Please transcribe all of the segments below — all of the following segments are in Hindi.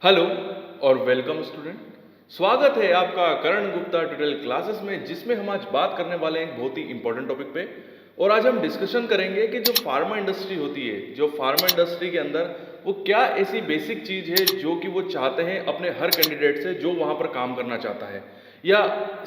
हेलो और वेलकम स्टूडेंट। स्वागत है आपका करण गुप्ता ट्यूटोरियल क्लासेस में, जिसमें हम आज बात करने वाले हैं एक बहुत ही इंपॉर्टेंट टॉपिक पे। और आज हम डिस्कशन करेंगे कि जो फार्मा इंडस्ट्री होती है, जो फार्मा इंडस्ट्री के अंदर वो क्या ऐसी बेसिक चीज है जो कि वो चाहते हैं अपने हर कैंडिडेट से जो वहां पर काम करना चाहता है। या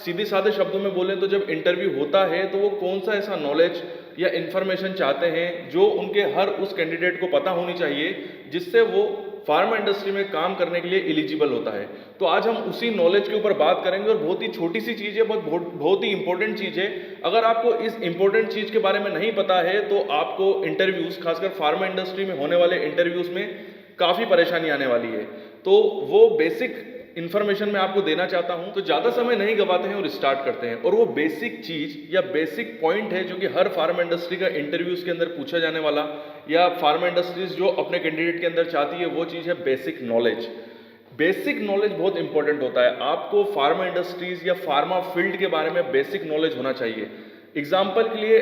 सीधे साधे शब्दों में बोलें तो जब इंटरव्यू होता है तो वो कौन सा ऐसा नॉलेज या इंफॉर्मेशन चाहते हैं जो उनके हर उस कैंडिडेट को पता होनी चाहिए, जिससे वो फार्मा इंडस्ट्री में काम करने के लिए एलिजिबल होता है। तो आज हम उसी नॉलेज के ऊपर बात करेंगे और बहुत ही छोटी सी चीज़ है, बहुत ही इंपॉर्टेंट चीज़ है। अगर आपको इस इंपॉर्टेंट चीज़ के बारे में नहीं पता है तो आपको इंटरव्यूज़, खासकर फार्मा इंडस्ट्री में होने वाले इंटरव्यूज़ में काफ़ी परेशानी आने वाली है। तो वो बेसिक इन्फॉर्मेशन मैं आपको देना चाहता हूं। तो ज़्यादा समय नहीं गवाते हैं और स्टार्ट करते हैं। और वो बेसिक चीज़ या बेसिक पॉइंट है जो कि हर फार्मा इंडस्ट्री का इंटरव्यूज़ के अंदर पूछा जाने वाला, या फार्मा इंडस्ट्रीज जो अपने कैंडिडेट के अंदर चाहती है, वो चीज़ है बेसिक नॉलेज। बेसिक नॉलेज बहुत इंपॉर्टेंट होता है। आपको फार्मा इंडस्ट्रीज या फार्मा फील्ड के बारे में बेसिक नॉलेज होना चाहिए। एग्जाम्पल के लिए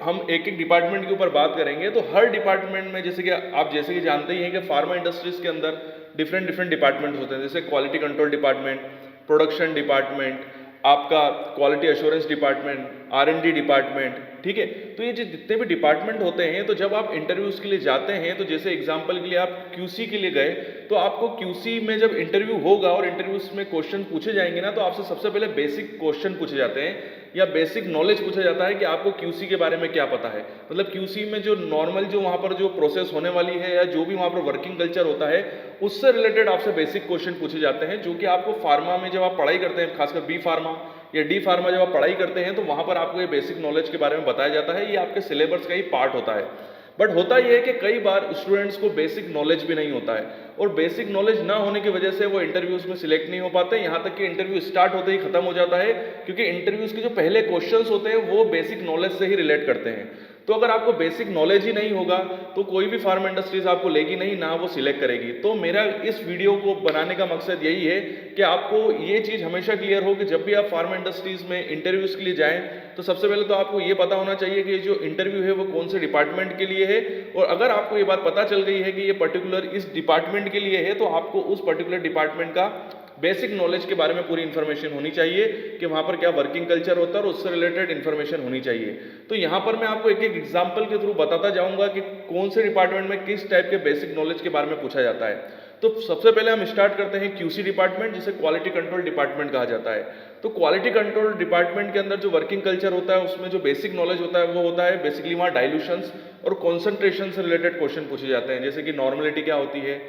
हम एक एक डिपार्टमेंट के ऊपर बात करेंगे तो हर डिपार्टमेंट में जैसे कि जानते ही हैं कि फार्मा इंडस्ट्रीज के अंदर डिफरेंट डिफरेंट डिपार्टमेंट होते हैं, जैसे quality control department, production department, आपका quality assurance department, R&D department. ठीक है, तो ये जो जितने भी डिपार्टमेंट होते हैं, तो जब आप इंटरव्यूज के लिए जाते हैं तो जैसे एग्जांपल के लिए आप QC के लिए गए तो आपको QC में जब इंटरव्यू होगा और इंटरव्यूज में क्वेश्चन पूछे जाएंगे ना, तो आपसे सबसे पहले बेसिक क्वेश्चन पूछे जाते हैं या बेसिक नॉलेज पूछा जाता है कि आपको QC के बारे में क्या पता है। मतलब QC में जो नॉर्मल जो वहाँ पर जो प्रोसेस होने वाली है या जो भी वहाँ पर वर्किंग कल्चर होता है, उससे रिलेटेड आपसे बेसिक क्वेश्चन पूछे जाते हैं, जो कि आपको फार्मा में जब आप पढ़ाई करते हैं, खासकर B फार्मा या D फार्मा जब आप पढ़ाई करते हैं, तो वहाँ पर आपको ये बेसिक नॉलेज के बारे में बताया जाता है। ये आपके सिलेबस का ही पार्ट होता है। बट होता यह है कि कई बार स्टूडेंट्स को बेसिक नॉलेज भी नहीं होता है, और बेसिक नॉलेज ना होने की वजह से वो इंटरव्यूज में सिलेक्ट नहीं हो पाते। यहाँ तक कि इंटरव्यू स्टार्ट होते ही खत्म हो जाता है, क्योंकि इंटरव्यूज के जो पहले क्वेश्चंस होते हैं वो बेसिक नॉलेज से ही रिलेट करते हैं। तो अगर आपको बेसिक नॉलेज ही नहीं होगा तो कोई भी फार्मा इंडस्ट्रीज आपको लेगी नहीं, ना वो सिलेक्ट करेगी। तो मेरा इस वीडियो को बनाने का मकसद यही है कि आपको ये चीज़ हमेशा क्लियर हो कि जब भी आप फार्मा इंडस्ट्रीज में इंटरव्यूज के लिए जाएं तो सबसे पहले तो आपको ये पता होना चाहिए कि जो इंटरव्यू है वो कौन से डिपार्टमेंट के लिए है। और अगर आपको ये बात पता चल गई है कि ये पर्टिकुलर इस डिपार्टमेंट के लिए है, तो आपको उस पर्टिकुलर डिपार्टमेंट का बेसिक नॉलेज के बारे में पूरी इंफॉर्मेशन होनी चाहिए कि वहाँ पर क्या वर्किंग कल्चर होता है और उससे रिलेटेड इंफॉर्मेशन होनी चाहिए। तो यहाँ पर मैं आपको एक एक एग्जांपल के थ्रू बताता जाऊँगा कि कौन से डिपार्टमेंट में किस टाइप के बेसिक नॉलेज के बारे में पूछा जाता है। तो सबसे पहले हम स्टार्ट करते हैं QC डिपार्टमेंट, जिसे क्वालिटी कंट्रोल डिपार्टमेंट कहा जाता है। तो क्वालिटी कंट्रोल डिपार्टमेंट के अंदर जो वर्किंग कल्चर होता है, उसमें जो बेसिक नॉलेज होता है वो होता है बेसिकली वहाँ डाइल्यूशंस और कॉन्सेंट्रेशन से रिलेटेड क्वेश्चन पूछे जाते हैं, जैसे कि नॉर्मलिटी क्या होती है,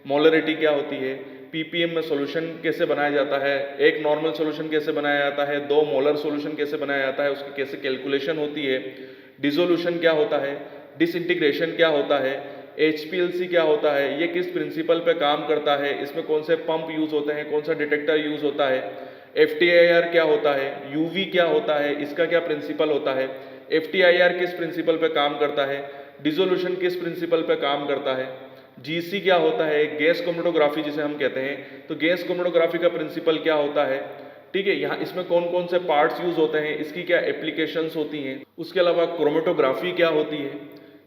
मोलरिटी क्या होती है, PPM में सोल्यूशन कैसे बनाया जाता है, एक नॉर्मल सोल्यूशन कैसे बनाया जाता है, 2 मोलर सोल्यूशन कैसे बनाया जाता है, उसकी कैसे कैलकुलेशन होती है, डिसोल्यूशन क्या होता है, डिसइंटीग्रेशन क्या होता है, HPLC क्या होता है, ये किस प्रिंसिपल पे काम करता है, इसमें कौन से पंप यूज होते हैं, कौन सा डिटेक्टर यूज होता है, FTIR क्या होता है, UV क्या होता है, इसका क्या प्रिंसिपल होता है, FTIR किस प्रिंसिपल पे काम करता है, डिसोल्यूशन किस प्रिंसिपल पे काम करता है, GC क्या होता है, गैस क्रोमेटोग्राफी जिसे हम कहते हैं, तो गैस क्रोमेटोग्राफी का प्रिंसिपल क्या होता है। ठीक है, यहाँ इसमें कौन कौन से पार्ट्स यूज होते हैं, इसकी क्या एप्लीकेशंस होती हैं। उसके अलावा क्रोमेटोग्राफी क्या होती है,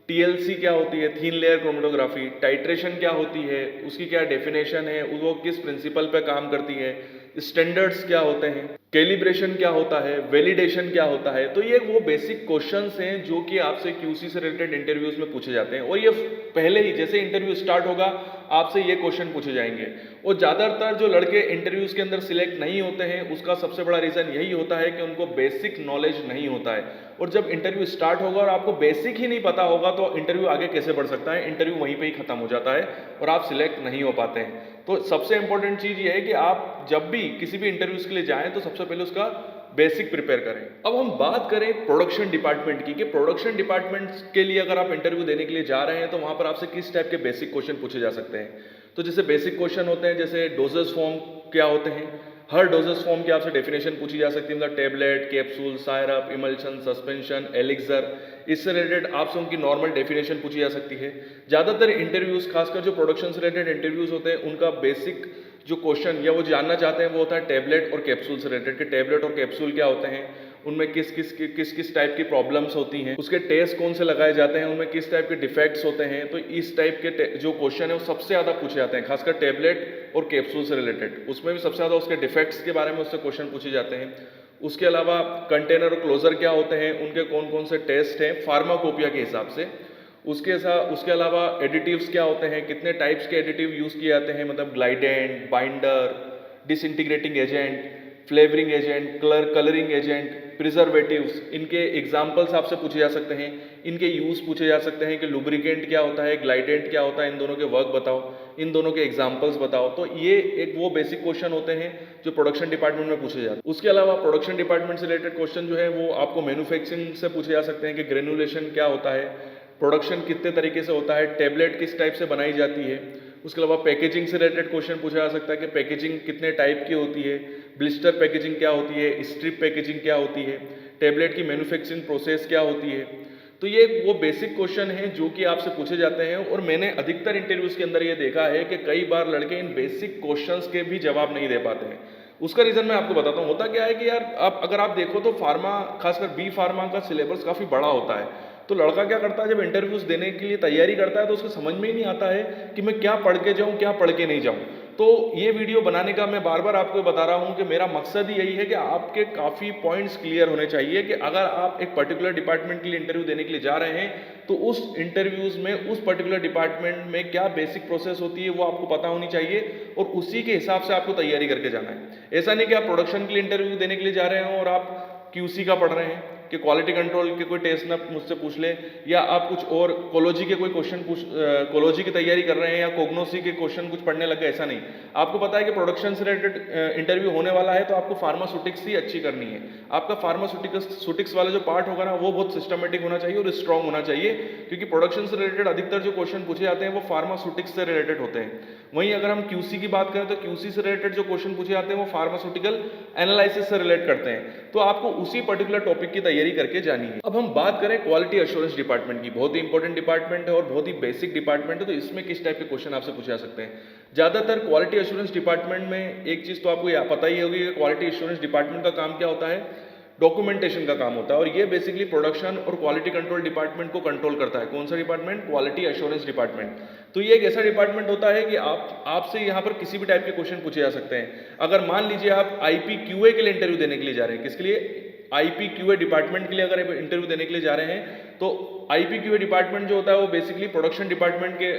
TLC क्या होती है, थीन लेयर क्रोमेटोग्राफी, टाइट्रेशन क्या होती है, उसकी क्या डेफिनेशन है, वो किस प्रिंसिपल पे काम करती है, स्टैंडर्ड्स क्या होते हैं, कैलिब्रेशन क्या होता है, वैलिडेशन क्या होता है। तो ये वो बेसिक क्वेश्चंस हैं जो कि आपसे QC से रिलेटेड इंटरव्यूज में पूछे जाते हैं, और ये पहले ही जैसे इंटरव्यू स्टार्ट होगा आपसे ये क्वेश्चन पूछे जाएंगे। और ज़्यादातर जो लड़के इंटरव्यूज के अंदर सिलेक्ट नहीं होते हैं, उसका सबसे बड़ा रीज़न यही होता है कि उनको बेसिक नॉलेज नहीं होता है। और जब इंटरव्यू स्टार्ट होगा और आपको बेसिक ही नहीं पता होगा तो इंटरव्यू आगे कैसे बढ़ सकता है, इंटरव्यू वहीं पे ही खत्म हो जाता है और आप सिलेक्ट नहीं हो पाते हैं। तो सबसे इंपॉर्टेंट चीज़ ये है कि आप जब भी किसी भी इंटरव्यूज के लिए जाएं तो सबसे पहले उसका बेसिक प्रिपेयर करें। अब हम बात करें प्रोडक्शन डिपार्टमेंट की, कि प्रोडक्शन डिपार्टमेंट के लिए अगर आप इंटरव्यू देने के लिए जा रहे हैं तो वहां पर आपसे किस टाइप के बेसिक क्वेश्चन पूछे जा सकते हैं। तो जैसे बेसिक क्वेश्चन होते हैं, जैसे डोजेस फॉर्म क्या होते हैं, हर डोजेस फॉर्म की आपसे डेफिनेशन पूछी जा सकती है, मतलब tablet, capsule, syrup, emulsion, suspension, elixir, इससे रिलेटेड आपसे उनकी नॉर्मल डेफिनेशन पूछी जा सकती है। ज़्यादातर इंटरव्यूज, खासकर जो प्रोडक्शन से रिलेटेड इंटरव्यूज होते हैं, उनका बेसिक जो क्वेश्चन या वो जानना चाहते हैं वो होता है टेबलेट और कैप्सूल से रिलेटेड, कि टेबलेट और कैप्सूल क्या होते हैं, उनमें किस किस टाइप की प्रॉब्लम्स होती हैं, उसके टेस्ट कौन से लगाए जाते हैं, उनमें किस टाइप के डिफेक्ट्स होते हैं। तो इस टाइप के जो क्वेश्चन है वो सबसे ज़्यादा पूछे जाते हैं, खासकर टेबलेट और कैप्सूल से रिलेटेड। उसमें भी सबसे ज़्यादा उसके डिफेक्ट्स के बारे में उससे क्वेश्चन पूछे जाते हैं। उसके अलावा कंटेनर और क्लोजर क्या होते हैं, उनके कौन कौन से टेस्ट हैं फार्माकोपिया के हिसाब से। उसके अलावा एडिटिव्स क्या होते हैं, कितने टाइप्स के एडिटिव यूज़ किए जाते हैं, मतलब glidant, binder, disintegrating agent, flavouring agent, colouring agent, preservatives, इनके एग्जाम्पल्स आपसे पूछे जा सकते हैं, इनके यूज़ पूछे जा सकते हैं कि लुब्रिकेंट क्या होता है, ग्लाइडेंट क्या होता है, इन दोनों के वर्क बताओ, इन दोनों के एग्जाम्पल्स बताओ। तो ये एक वो बेसिक क्वेश्चन होते हैं जो प्रोडक्शन डिपार्टमेंट में पूछे जाते हैं। उसके अलावा प्रोडक्शन डिपार्टमेंट से रिलेटेड क्वेश्चन जो है वो आपको मैन्युफैक्चरिंग से पूछे जा सकते हैं कि ग्रेनुलेशन क्या होता है, प्रोडक्शन कितने तरीके से होता है, टेबलेट किस टाइप से बनाई जाती है। उसके अलावा पैकेजिंग से रिलेटेड क्वेश्चन पूछा जा सकता है कि पैकेजिंग कितने टाइप की होती है, ब्लिस्टर पैकेजिंग क्या होती है, स्ट्रिप पैकेजिंग क्या होती है, टेबलेट की मैन्युफैक्चरिंग प्रोसेस क्या होती है। तो ये वो बेसिक क्वेश्चन हैं जो कि आपसे पूछे जाते हैं, और मैंने अधिकतर इंटरव्यूज के अंदर ये देखा है कि कई बार लड़के इन बेसिक क्वेश्चंस के भी जवाब नहीं दे पाते हैं। उसका रीज़न मैं आपको बताता हूँ। होता क्या है कि यार अगर आप देखो तो फार्मा, खासकर बी फार्मा का सिलेबस काफ़ी बड़ा होता है। तो लड़का क्या करता है, जब इंटरव्यूज देने के लिए तैयारी करता है तो उसको समझ में ही नहीं आता है कि मैं क्या पढ़ के जाऊँ, क्या पढ़ के नहीं जाऊँ। तो ये वीडियो बनाने का मैं बार बार आपको बता रहा हूँ कि मेरा मकसद ही यही है कि आपके काफ़ी पॉइंट्स क्लियर होने चाहिए कि अगर आप एक पर्टिकुलर डिपार्टमेंट के लिए इंटरव्यू देने के लिए जा रहे हैं तो उस इंटरव्यूज में उस पर्टिकुलर डिपार्टमेंट में क्या बेसिक प्रोसेस होती है वो आपको पता होनी चाहिए, और उसी के हिसाब से आपको तैयारी करके जाना है। ऐसा नहीं कि आप प्रोडक्शन के लिए इंटरव्यू देने के लिए जा रहे हो और आप क्यूसी का पढ़ रहे हैं कि क्वालिटी कंट्रोल के कोई टेस्ट ना मुझसे पूछ ले, या आप कुछ और कोलोजी के कोई क्वेश्चन कोलोजी की तैयारी कर रहे हैं या कोग्नोसी के क्वेश्चन कुछ पढ़ने लगे। ऐसा नहीं, आपको पता है कि प्रोडक्शन से रिलेटेड इंटरव्यू होने वाला है तो आपको फार्मास्यूटिक्स ही अच्छी करनी है। आपका फार्मास्यूटिक्स वाला जो पार्ट होगा ना वो बहुत सिस्टमेटिक होना चाहिए और स्ट्रॉन्ग होना चाहिए, क्योंकि प्रोडक्शन से रिलेटेड अधिकतर जो क्वेश्चन पूछे जाते हैं वो फार्मास्यूटिक्स से रिलेटेड होते हैं। वहीं अगर हम क्यूसी की बात करें तो क्यूसी से रिलेटेड जो क्वेश्चन पूछे जाते हैं वो फार्मास्यूटिकल एनालिसिस से रिलेट करते हैं। तो आपको उसी पर्टिकुलर टॉपिक की तैयारी करके जानी है। अब हम बात करें क्वालिटी एश्योरेंस डिपार्टमेंट की, बहुत ही इंपॉर्टेंट डिपार्टमेंट है और बहुत ही बेसिक डिपार्टमेंट है। तो इसमें किस टाइप के क्वेश्चन आपसे पूछे जा सकते हैं? ज्यादातर क्वालिटी एश्योरेंस डिपार्टमेंट में एक चीज तो आपको पता ही होगी कि क्वालिटी एश्योरेंस डिपार्टमेंट का काम क्या होता है, डॉक्यूमेंटेशन का काम होता है। और ये बेसिकली प्रोडक्शन और क्वालिटी कंट्रोल डिपार्टमेंट को कंट्रोल करता है। कौन सा डिपार्टमेंट? Quality assurance department. तो ये एक ऐसा डिपार्टमेंट होता है कि आपसे यहाँ पर किसी भी टाइप के क्वेश्चन पूछे जा सकते हैं। अगर मान लीजिए आप IPQA के लिए इंटरव्यू देने के लिए जा रहे हैं, किसके लिए? IPQA डिपार्टमेंट के लिए अगर इंटरव्यू देने के लिए जा रहे हैं तो IPQA डिपार्टमेंट जो होता है वो बेसिकली प्रोडक्शन डिपार्टमेंट के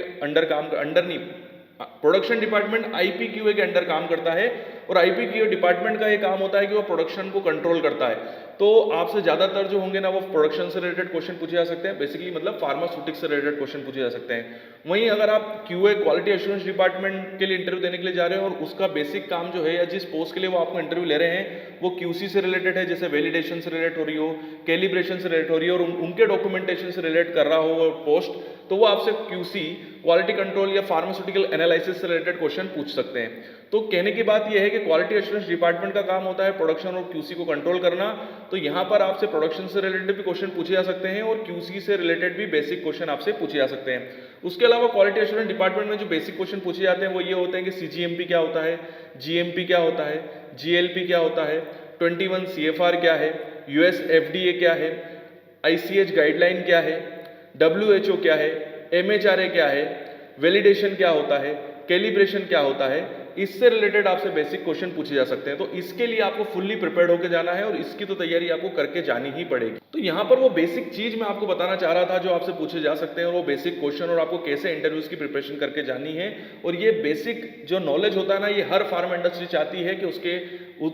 प्रोडक्शन डिपार्टमेंट IPQA के अंडर काम करता है, और IPQA डिपार्टमेंट का ये काम होता है कि वो प्रोडक्शन को कंट्रोल करता है। तो आपसे ज्यादातर जो होंगे ना वो प्रोडक्शन से रिलेटेड क्वेश्चन पूछे जा सकते हैं, बेसिकली मतलब फार्मास्यूटिक्स से रिलेटेड क्वेश्चन पूछे जा सकते हैं। वहीं अगर आप QA क्वालिटी एश्योरेंस डिपार्टमेंट के लिए इंटरव्यू देने के लिए जा रहे हैं और उसका बेसिक काम जो है या जिस पोस्ट के लिए वो आपको इंटरव्यू ले रहे हैं वो QC से रिलेटेड है, जैसे वैलिडेशन से रिलेट हो रही हो, कैलिब्रेशन से रिलेट हो रही हो, और उनके डॉक्यूमेंटेशन से रिलेट कर रहा हो वो पोस्ट, तो वो आपसे QC क्वालिटी कंट्रोल या फार्मास्यूटिकल एनालिसिस से रिलेटेड क्वेश्चन पूछ सकते हैं। तो कहने की बात यह है कि क्वालिटी एश्योरेंस डिपार्टमेंट का काम होता है प्रोडक्शन और QC को कंट्रोल करना। तो यहाँ पर आपसे प्रोडक्शन से रिलेटेड भी क्वेश्चन पूछे जा सकते हैं और QC से रिलेटेड भी बेसिक क्वेश्चन आपसे पूछे जा सकते हैं। उसके अलावा क्वालिटी एश्योरेंस डिपार्टमेंट में जो बेसिक क्वेश्चन पूछे जाते हैं वो ये होते हैं कि CGMP क्या होता है, GMP क्या होता है, GLP क्या होता है, 21 CFR क्या है, US FDA क्या है, ICH गाइडलाइन क्या है, WHO क्या है, MHRA क्या है, वैलिडेशन क्या होता है, कैलिब्रेशन क्या होता है, इससे रिलेटेड आपसे बेसिक क्वेश्चन पूछे जा सकते हैं। तो इसके लिए आपको फुल्ली प्रिपेयर्ड होकर जाना है और इसकी तो तैयारी आपको करके जानी ही पड़ेगी। तो यहाँ पर वो बेसिक चीज मैं आपको बताना चाह रहा था जो आपसे पूछे जा सकते हैं, वो बेसिक क्वेश्चन और आपको कैसे इंटरव्यूज की प्रिपरेशन करके जानी है। और ये बेसिक जो नॉलेज होता है ना, ये हर फार्मा इंडस्ट्री चाहती है कि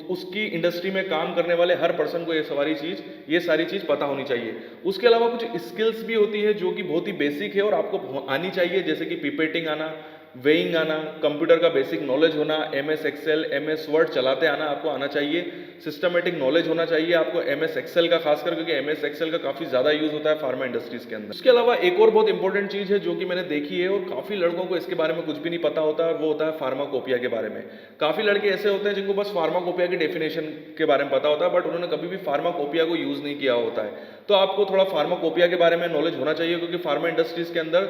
उसकी इंडस्ट्री में काम करने वाले हर पर्सन को ये सारी चीज पता होनी चाहिए। उसके अलावा कुछ स्किल्स भी होती है जो कि बहुत ही बेसिक है और आपको आनी चाहिए, जैसे कि पिपेटिंग आना, वेइंग आना, कंप्यूटर का बेसिक नॉलेज होना, MS एक्सेल, MS वर्ड चलाते आना आपको आना चाहिए, सिस्टमेटिक नॉलेज होना चाहिए आपको MS एक्सेल का, खासकर क्योंकि MS एक्सेल का काफी ज्यादा यूज होता है फार्मा इंडस्ट्रीज के अंदर। उसके अलावा एक और बहुत इंपॉर्टेंट चीज है जो कि मैंने देखी है और काफी लड़कों को इसके बारे में कुछ भी नहीं पता होता है, वो होता है फार्माकोपिया के बारे में। काफी लड़के ऐसे होते हैं जिनको बस फार्माकोपिया की डेफिनेशन के बारे में पता होता है, बट उन्होंने कभी भी फार्माकोपिया को यूज नहीं किया होता है। तो आपको थोड़ा फार्माकोपिया के बारे में नॉलेज होना चाहिए, क्योंकि फार्मा इंडस्ट्रीज के अंदर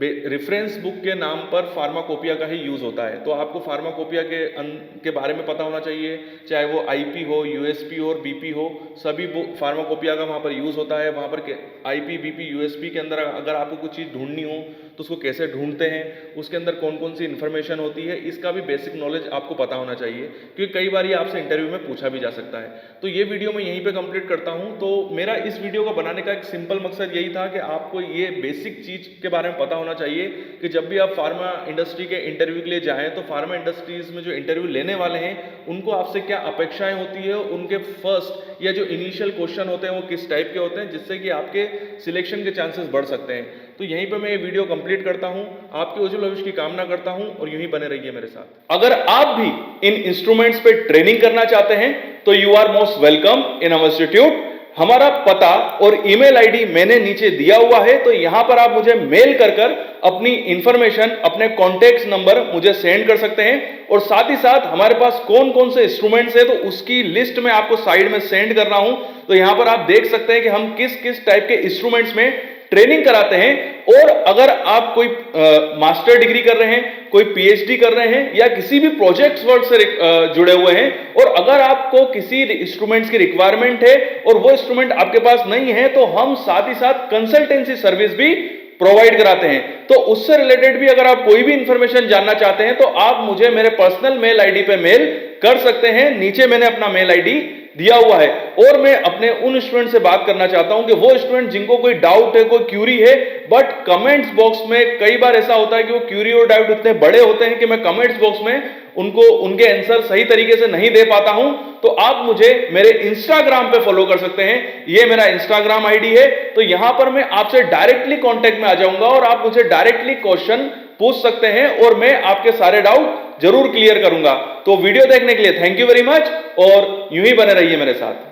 रेफरेंस बुक के नाम पर फार्माकोपिया का ही यूज़ होता है। तो आपको फार्माकोपिया के बारे में पता होना चाहिए, चाहे वो आईपी हो, यूएसपी हो और बीपी हो, सभी फार्माकोपिया का वहाँ पर यूज़ होता है। वहाँ पर आईपी, बीपी, यूएसपी के अंदर अगर आपको कुछ चीज़ ढूंढनी हो तो उसको कैसे ढूंढते हैं, उसके अंदर कौन कौन सी इन्फॉर्मेशन होती है, इसका भी बेसिक नॉलेज आपको पता होना चाहिए, क्योंकि कई बार ये आपसे इंटरव्यू में पूछा भी जा सकता है। तो ये वीडियो मैं यहीं पे कंप्लीट करता हूँ। तो मेरा इस वीडियो को बनाने का एक सिंपल मकसद यही था कि आपको ये बेसिक चीज़ के बारे में पता होना चाहिए कि जब भी आप फार्मा इंडस्ट्री के इंटरव्यू के लिए जाएं तो फार्मा इंडस्ट्रीज में जो इंटरव्यू लेने वाले हैं उनको आपसे क्या अपेक्षाएं होती है, उनके फर्स्ट या जो इनिशियल क्वेश्चन होते हैं वो किस टाइप के होते हैं, जिससे कि आपके सिलेक्शन के चांसेस बढ़ सकते हैं। तो यहीं पे मैं ये वीडियो कंप्लीट करता हूं, आपके उज्जवल भविष्य की कामना करता हूं और यूं ही बने रहिए मेरे साथ। अगर आप भी इन इंस्ट्रूमेंट्स पे ट्रेनिंग करना चाहते हैं तो you are most welcome in our institute. हमारा पता और ईमेल आईडी मैंने नीचे दिया हुआ है, तो यहां पर आप मुझे मेल कर अपनी इंफॉर्मेशन, अपने कॉन्टेक्ट नंबर मुझे सेंड कर सकते हैं। और साथ ही साथ हमारे पास कौन कौन से इंस्ट्रूमेंट्स है तो उसकी लिस्ट में आपको साइड में सेंड कर रहा हूं। तो यहां पर आप देख सकते हैं कि हम किस किस टाइप के इंस्ट्रूमेंट्स में ट्रेनिंग कराते हैं। और अगर आप कोई मास्टर डिग्री कर रहे हैं, कोई पीएचडी कर रहे हैं या किसी भी प्रोजेक्ट्स वर्क से जुड़े हुए हैं, और अगर आपको किसी इंस्ट्रूमेंट्स की रिक्वायरमेंट है और वो इंस्ट्रूमेंट आपके पास नहीं है, तो हम साथ ही साथ कंसल्टेंसी सर्विस भी प्रोवाइड कराते हैं। तो उससे रिलेटेड भी अगर आप कोई भी इंफॉर्मेशन जानना चाहते हैं तो आप मुझे मेरे पर्सनल मेल आईडी पे मेल कर सकते हैं। नीचे मैंने अपना मेल आईडी दिया हुआ है। और मैं अपने उन स्टूडेंट से बात करना चाहता हूं कि वो स्टूडेंट जिनको कोई डाउट है, कोई क्यूरी है, बट कमेंट्स बॉक्स में कई बार ऐसा होता है कि वो क्यूरी और डाउट इतने बड़े होते हैं कि मैं कमेंट्स बॉक्स में उनको उनके आंसर सही तरीके से नहीं दे पाता हूं। तो आप मुझे मेरे इंस्टाग्राम पे फॉलो कर सकते हैं, ये मेरा इंस्टाग्राम आईडी है। तो यहां पर मैं आपसे डायरेक्टली कांटेक्ट में आ जाऊंगा और आप मुझे डायरेक्टली क्वेश्चन पूछ सकते हैं और मैं आपके सारे डाउट जरूर क्लियर करूंगा। तो वीडियो देखने के लिए थैंक यू वेरी मच और यूं ही बने रहिए मेरे साथ।